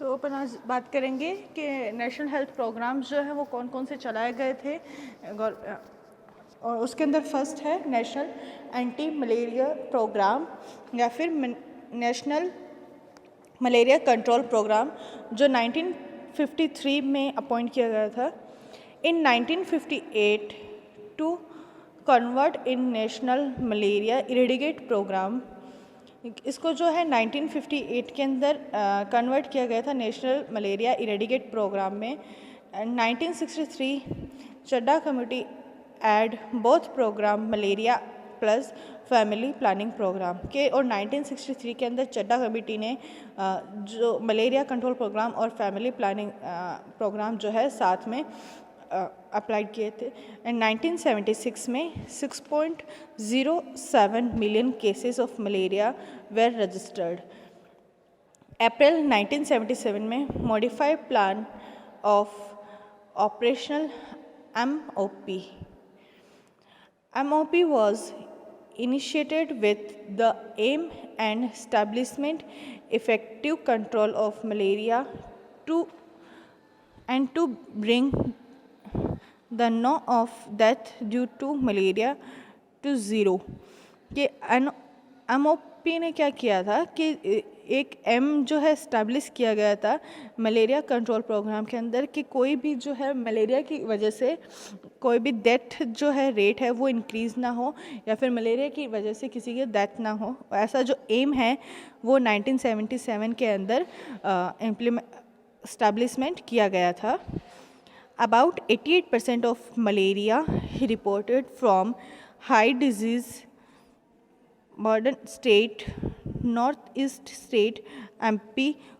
अपन आज बात करेंगे कि नेशनल हेल्थ प्रोग्राम्स जो है वो कौन कौन से चलाए गए थे और उसके अंदर फर्स्ट है नेशनल एंटी मलेरिया प्रोग्राम या फिर नेशनल मलेरिया कंट्रोल प्रोग्राम जो 1953 में अपॉइंट किया गया था। In 1958 to convert in national malaria eradicate programme, इसको जो है 1958 के अंदर कन्वर्ट किया गया था नेशनल मलेरिया इरेडिकेट प्रोग्राम में। 1963 Chadha committee add both programme malaria plus family planning programme के, और 1963 के अंदर चड्डा कमेटी ने जो मलेरिया कंट्रोल प्रोग्राम और फैमिली प्लानिंग प्रोग्राम जो है साथ में अप्लाइड किए थे। एंड 1976 में 6.07 million cases of malaria were registered. अप्रैल 1977 में modified plan of operational MOP was initiated with the aim and establishment effective control of malaria to bring the number of death due to malaria to zero। कि MOP ने क्या किया था कि एक जो है इस्टेब्लिश किया गया था मलेरिया कंट्रोल प्रोग्राम के अंदर कि कोई भी जो है मलेरिया की वजह से कोई भी डेथ जो है रेट है वो इंक्रीज़ ना हो या फिर मलेरिया की वजह से किसी की डेथ ना हो। ऐसा जो एम है वो 1977 के अंदर इस्टेब्लिशमेंट किया गया था। About 88% of malaria reported from high disease burden state, northeast state, MP,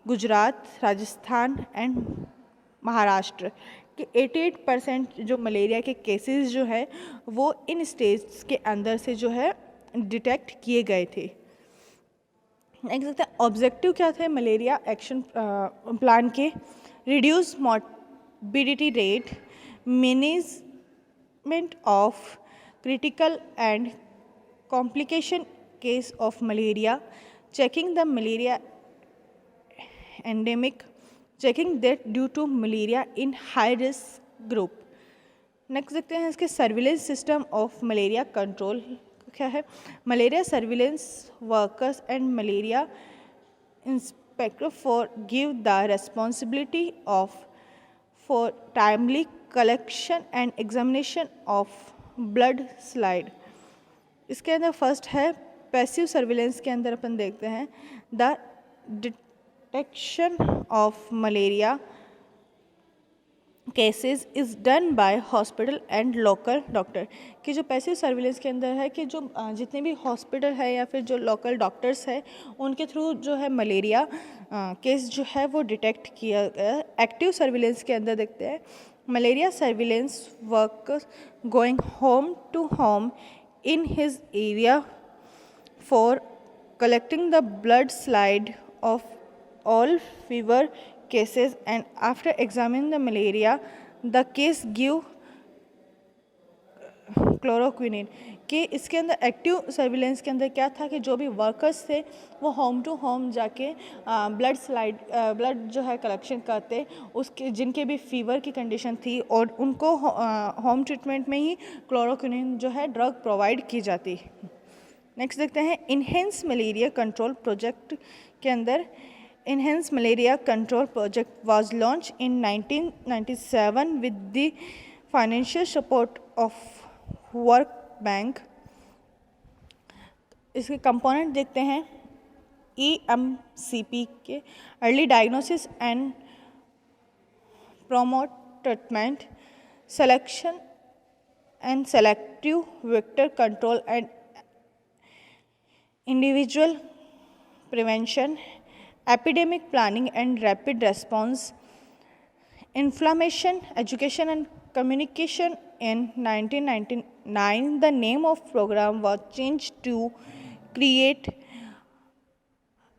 Gujarat, Rajasthan and Maharashtra के 88% जो मलेरिया के केसेस जो है वो इन स्टेट्स के अंदर से जो है डिटेक्ट किए गए थे। नेक्स्ट ऑब्जेक्टिव क्या थे मलेरिया एक्शन प्लान के? Reduce morbidity rate, management of critical and complication case of malaria, checking the malaria endemic, checking death due to malaria in high risk group। Next देखते हैं इसके surveillance system of malaria control क्या है? Malaria surveillance workers and malaria inspector for give the responsibility of for timely collection and examination of blood slide। इसके अंदर first है passive surveillance के अंदर अपन देखते हैं the detection of malaria cases is done by hospital and local doctor. कि जो passive surveillance के अंदर है कि जो जितने भी हॉस्पिटल है या फिर जो लोकल डॉक्टर्स है उनके थ्रू जो है मलेरिया केस जो है वो डिटेक्ट किया गया। एक्टिव सर्विलेंस के अंदर देखते हैं malaria surveillance workers going home to home in his area for collecting the blood slide of all fever cases and after examining the malaria the case give क्लोरोक्विनिन। कि इसके अंदर एक्टिव सर्विलेंस के अंदर क्या था कि जो भी वर्कर्स थे वो होम टू होम जाके ब्लड जो है कलेक्शन करते, उसके जिनके भी फीवर की कंडीशन थी और उनको होम ट्रीटमेंट में ही क्लोरोक्विनिन जो है ड्रग प्रोवाइड की जाती। नेक्स्ट देखते हैं इनहेंस मलेरिया कंट्रोल प्रोजेक्ट के अंदर Enhanced Malaria Control Project was launched in 1997 with the financial support of World Bank। इसके कंपोनेंट देखते हैं EMCP के early diagnosis and promote treatment, selection and selective vector control and individual prevention, epidemic planning and rapid response, inflammation, education and communication। In 1999 the name of program was changed to create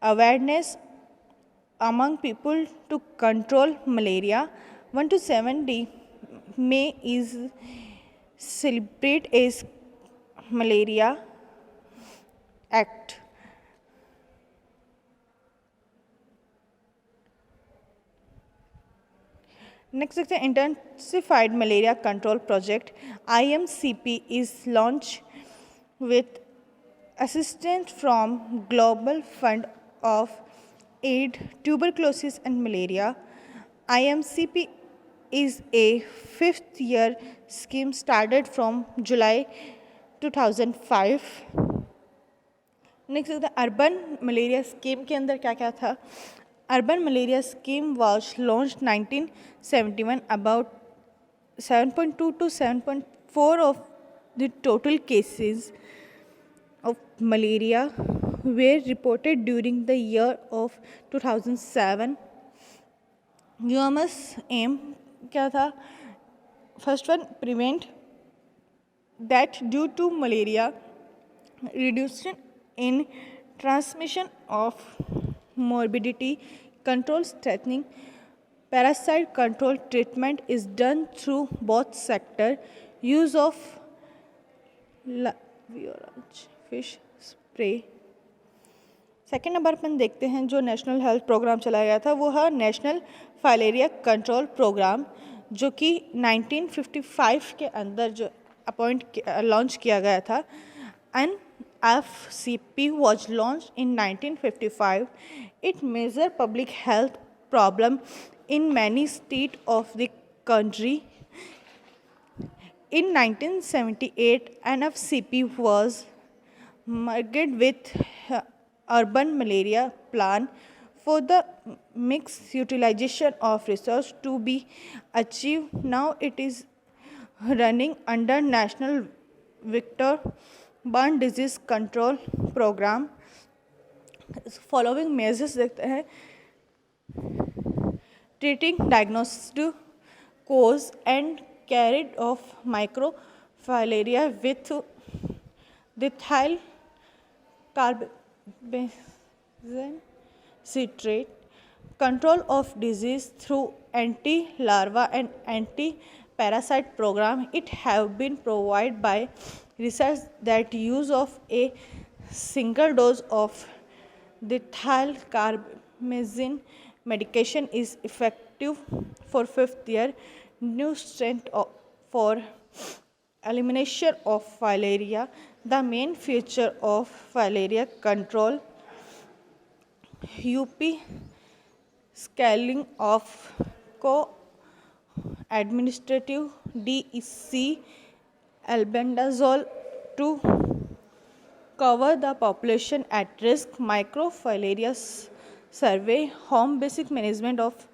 awareness among people to control malaria। 1 to 7 May is celebrate as Malaria Act। Next is the Intensified Malaria Control Project. IMCP is launched with assistance from Global Fund of Aid, Tuberculosis and Malaria. IMCP is a fifth-year scheme started from July 2005. Next है urban malaria scheme के अंदर क्या क्या था. Urban malaria scheme was launch 1971. About 7.2 to 7.4 of the total cases of malaria were reported during the year of 2007. UMS aim क्या था. First one, prevent that due to malaria reduction in transmission of morbidity, control strengthening, parasite control treatment is done through both sector. Use of fish spray. Second number पर देखते हैं जो national health programme चलाया गया था वो है national filaria control programme, जो कि 1955 के अंदर जो लॉन्च किया गया था. And FCP was launched in 1955. It measured public health problem in many states of the country. In 1978, NFCP was merged with urban malaria plan for the mixed utilization of resource to be achieved. Now it is running under National Vector-Borne Disease Control Program. Following measures देखते हैं. Treating, diagnosed, cause and carried of microfilaria with dithyl carbamazine citrate. Control of disease through anti-larva and anti-parasite program. It have been provided by research that use of a single dose of dithyl carbamazine medication is effective for fifth year. New strength for elimination of filaria. The main feature of filaria control UP scaling of co-administrative DEC albendazole to cover the population at risk. Microfilaria survey, home basic management of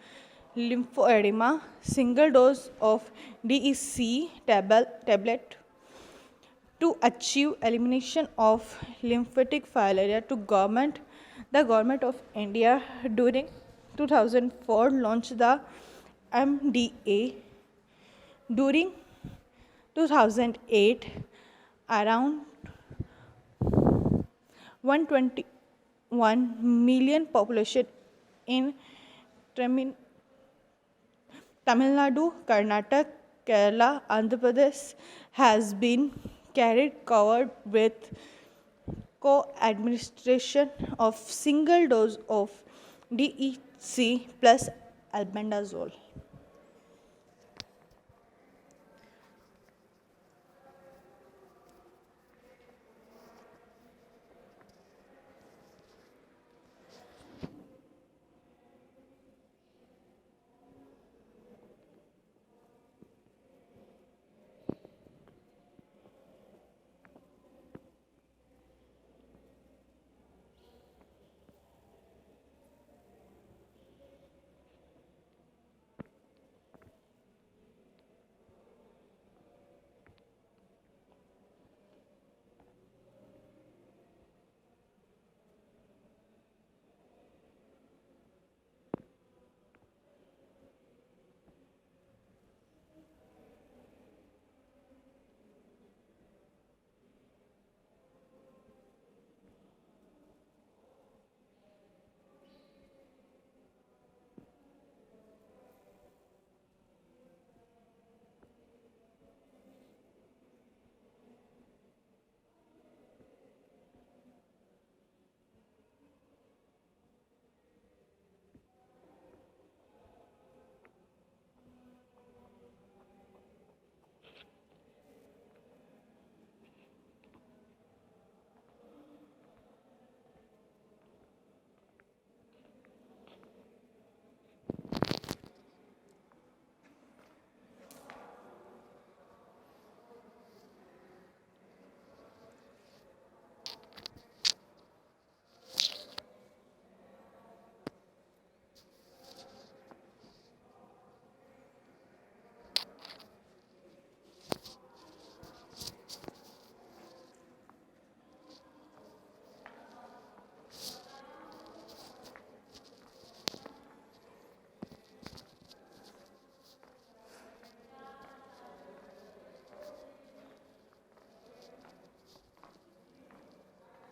lymphoedema, single dose of DEC tablet to achieve elimination of lymphatic filaria to government. The government of India during 2004 launched the MDA. During 2008, around 121 million population in Tamil Nadu, Karnataka, Kerala, Andhra Pradesh has been covered with co-administration of single dose of DEC plus albendazole.